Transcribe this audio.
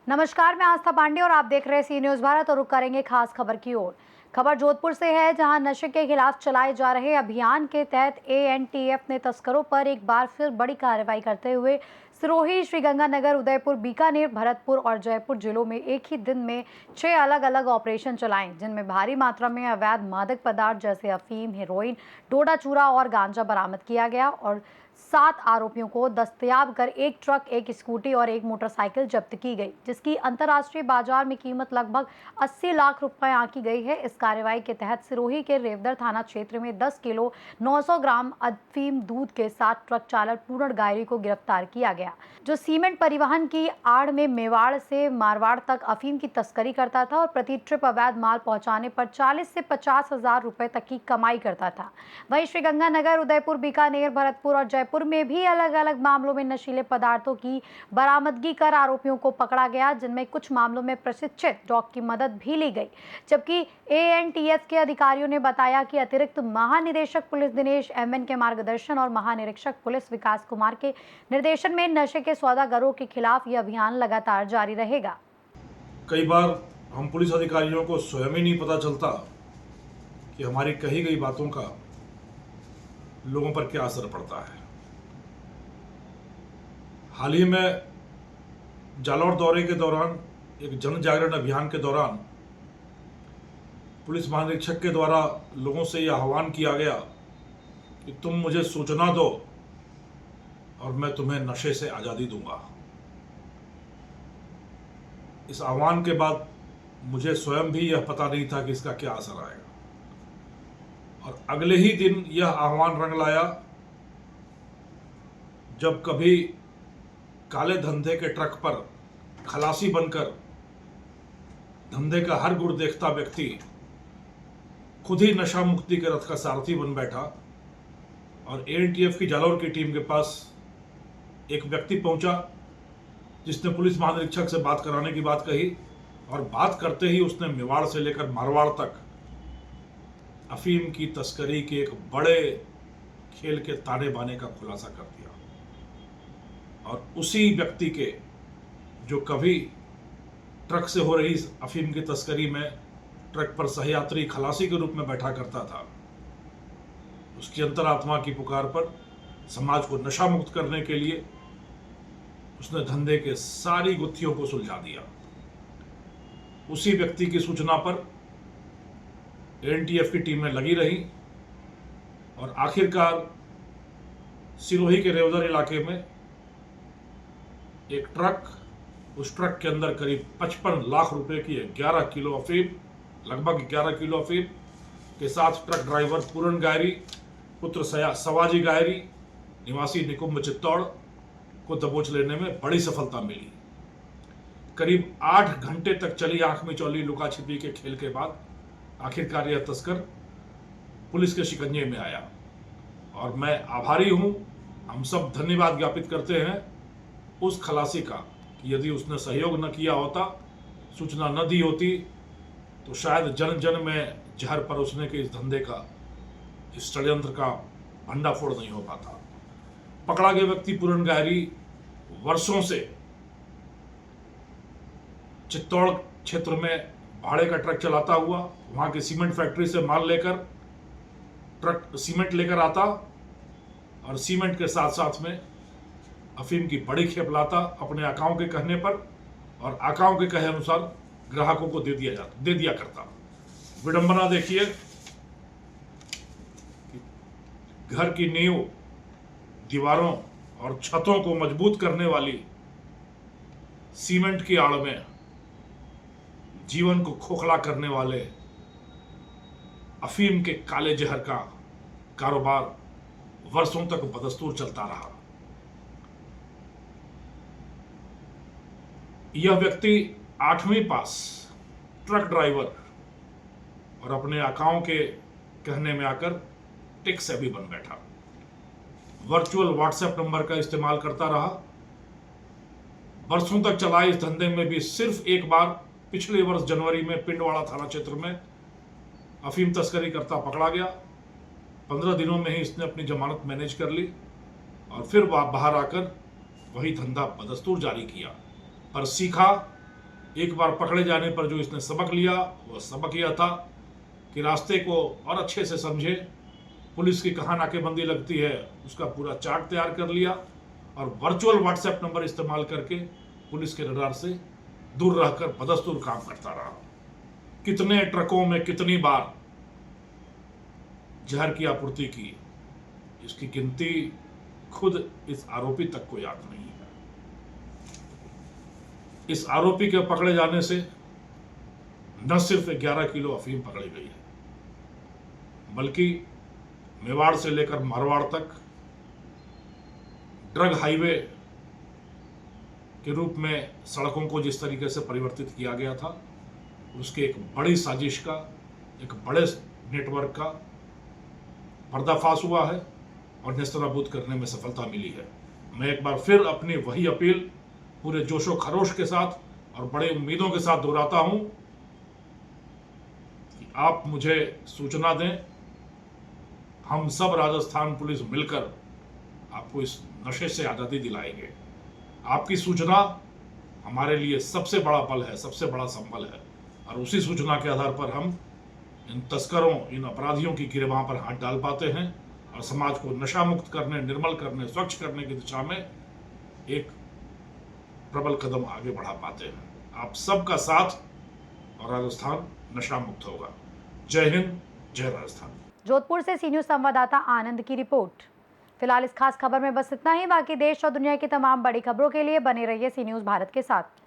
नमस्कार, मैं आस्था पांडे और आप देख रहे हैं सी न्यूज भारत और रुक करेंगे खास खबर की ओर। खबर जोधपुर से है, जहां नशे के खिलाफ चलाए जा रहे अभियान के तहत एएनटीएफ ने तस्करों पर एक बार फिर बड़ी कार्रवाई करते हुए सिरोही, श्रीगंगानगर, उदयपुर, बीकानेर, भरतपुर और जयपुर जिलों में एक ही दिन में 6 अलग अलग ऑपरेशन चलाए, जिनमें भारी मात्रा में अवैध मादक पदार्थ जैसे अफीम, हेरोइन, डोडा चूरा और गांजा बरामद किया गया और 7 आरोपियों को दस्तयाब कर एक ट्रक, एक स्कूटी और एक मोटरसाइकिल जब्त की गई, जिसकी अंतर्राष्ट्रीय बाजार में कीमत लगभग 80 लाख रुपए आंकी गई है। इस कार्रवाई के तहत सिरोही के रेवदर थाना क्षेत्र में 10 किलो 900 ग्राम अफीम दूध के साथ ट्रक चालक पूर्ण गायरी को गिरफ्तार किया गया, जो सीमेंट परिवहन की आड़ में मेवाड़ से मारवाड़ तक अफीम की तस्करी करता था और प्रति ट्रिप अवैध माल पहुंचाने पर 40 से 50 हजार रुपए तक की कमाई करता था। वहीं श्रीगंगानगर, उदयपुर, बीकानेर, भरतपुर और जयपुर में भी अलग अलग मामलों में नशीले पदार्थों की बरामदगी कर आरोपियों को पकड़ा गया, जिनमें कुछ मामलों में प्रशिक्षित डॉग की मदद भी ली गई। जबकि एएनटीएफ के अधिकारियों ने बताया कि अतिरिक्त महानिदेशक पुलिस दिनेश एमएन के मार्गदर्शन और महानिरीक्षक पुलिस विकास कुमार के निर्देशन में नशे के सौदागरों के खिलाफ यह अभियान लगातार जारी रहेगा। कई बार हम पुलिस अधिकारियों को स्वयं ही नहीं पता चलता कि हमारी कही गई बातों का लोगों पर क्या असर पड़ता है। हाल ही में जालौर दौरे के दौरान एक जन जागरण अभियान के दौरान पुलिस महानिरीक्षक के द्वारा लोगों से यह आह्वान किया गया कि तुम मुझे सूचना दो और मैं तुम्हें नशे से आज़ादी दूंगा। इस आह्वान के बाद मुझे स्वयं भी यह पता नहीं था कि इसका क्या असर आएगा, और अगले ही दिन यह आह्वान रंग लाया जब कभी काले धंधे के ट्रक पर खलासी बनकर धंधे का हर गुण देखता व्यक्ति खुद ही नशा मुक्ति के रथ का सारथी बन बैठा और एएनटीएफ की जालौर की टीम के पास एक व्यक्ति पहुंचा जिसने पुलिस महानिरीक्षक से बात कराने की बात कही, और बात करते ही उसने मेवाड़ से लेकर मारवाड़ तक अफीम की तस्करी के एक बड़े खेल के ताने बाने का खुलासा कर दिया। और उसी व्यक्ति के जो कभी ट्रक से हो रही अफीम की तस्करी में ट्रक पर सहयात्री खलासी के रूप में बैठा करता था, उसकी अंतरात्मा की पुकार पर समाज को नशा मुक्त करने के लिए उसने धंधे के सारी गुत्थियों को सुलझा दिया। उसी व्यक्ति की सूचना पर एएनटीएफ की टीमें लगी रही और आखिरकार सिरोही के रेवदर इलाके में एक ट्रक, उस ट्रक के अंदर करीब 55 लाख रुपए की 11 किलो अफीम, लगभग 11 किलो अफीम के साथ ट्रक ड्राइवर पूरन गायरी पुत्र सवाजी गायरी निवासी निकुंभ चित्तौड़ को दबोच लेने में बड़ी सफलता मिली। करीब 8 घंटे तक चली आंख में चौली लुका छिपी के खेल के बाद आखिरकार यह तस्कर पुलिस के शिकंजे में आया, और मैं आभारी हूं, हम सब धन्यवाद ज्ञापित करते हैं उस खलासी का कि यदि उसने सहयोग न किया होता, सूचना न दी होती, तो शायद जन जन में जहर परोसने के इस धंधे का, इस षड्यंत्र का भंडाफोड़ नहीं हो पाता। पकड़ा गया व्यक्ति पूरन गायरी वर्षों से चित्तौड़ क्षेत्र में भाड़े का ट्रक चलाता हुआ वहां की सीमेंट फैक्ट्री से माल लेकर ट्रक सीमेंट लेकर आता और सीमेंट के साथ साथ में अफीम की बड़ी खेप लाता अपने आकाओं के कहने पर, और आकाओं के कहे अनुसार ग्राहकों को दे दिया करता। विडंबना देखिए, घर की नींव, दीवारों और छतों को मजबूत करने वाली सीमेंट की आड़ में जीवन को खोखला करने वाले अफीम के काले जहर का कारोबार वर्षों तक बदस्तूर चलता रहा। यह व्यक्ति 8वीं पास ट्रक ड्राइवर और अपने आकाओं के कहने में आकर टेक सेवी बन बैठा। वर्चुअल व्हाट्सएप नंबर का इस्तेमाल करता रहा। वर्षों तक चलाए इस धंधे में भी सिर्फ एक बार पिछले वर्ष जनवरी में पिंडवाड़ा थाना क्षेत्र में अफीम तस्करी करता पकड़ा गया। 15 दिनों में ही इसने अपनी जमानत मैनेज कर ली और फिर वह बाहर आकर वही धंधा बदस्तूर जारी किया। पर सीखा, एक बार पकड़े जाने पर जो इसने सबक लिया वह सबक यह था कि रास्ते को और अच्छे से समझे, पुलिस की कहाँ नाकेबंदी लगती है उसका पूरा चार्ट तैयार कर लिया और वर्चुअल व्हाट्सएप नंबर इस्तेमाल करके पुलिस के रडार से दूर रहकर बदस्तूर काम करता रहा। कितने ट्रकों में कितनी बार जहर की आपूर्ति की, इसकी गिनती खुद इस आरोपी तक को याद नहीं है। इस आरोपी के पकड़े जाने से न सिर्फ 11 किलो अफीम पकड़ी गई है, बल्कि मेवाड़ से लेकर मारवाड़ तक ड्रग हाईवे के रूप में सड़कों को जिस तरीके से परिवर्तित किया गया था, उसके एक बड़ी साजिश का, एक बड़े नेटवर्क का पर्दाफाश हुआ है और नेस्तनाबूद करने में सफलता मिली है। मैं एक बार फिर अपनी वही अपील पूरे जोशो खरोश के साथ और बड़े उम्मीदों के साथ दोहराता हूं कि आप मुझे सूचना दें, हम सब राजस्थान पुलिस मिलकर आपको इस नशे से आज़ादी दिलाएंगे। आपकी सूचना हमारे लिए सबसे बड़ा बल है, सबसे बड़ा संबल है और उसी सूचना के आधार पर हम इन तस्करों, इन अपराधियों की गिरबां पर हाथ डाल पाते हैं और समाज को नशा मुक्त करने, निर्मल करने, स्वच्छ करने की दिशा में एक प्रबल कदम आगे बढ़ा पाते हैं। आप सबका साथ और राजस्थान नशा मुक्त होगा। जय हिंद, जय राजस्थान। जोधपुर से सी न्यूज़ संवाददाता आनंद की रिपोर्ट। फिलहाल इस खास खबर में बस इतना ही। बाकी देश और दुनिया की तमाम बड़ी खबरों के लिए बने रहिए सी न्यूज़ भारत के साथ।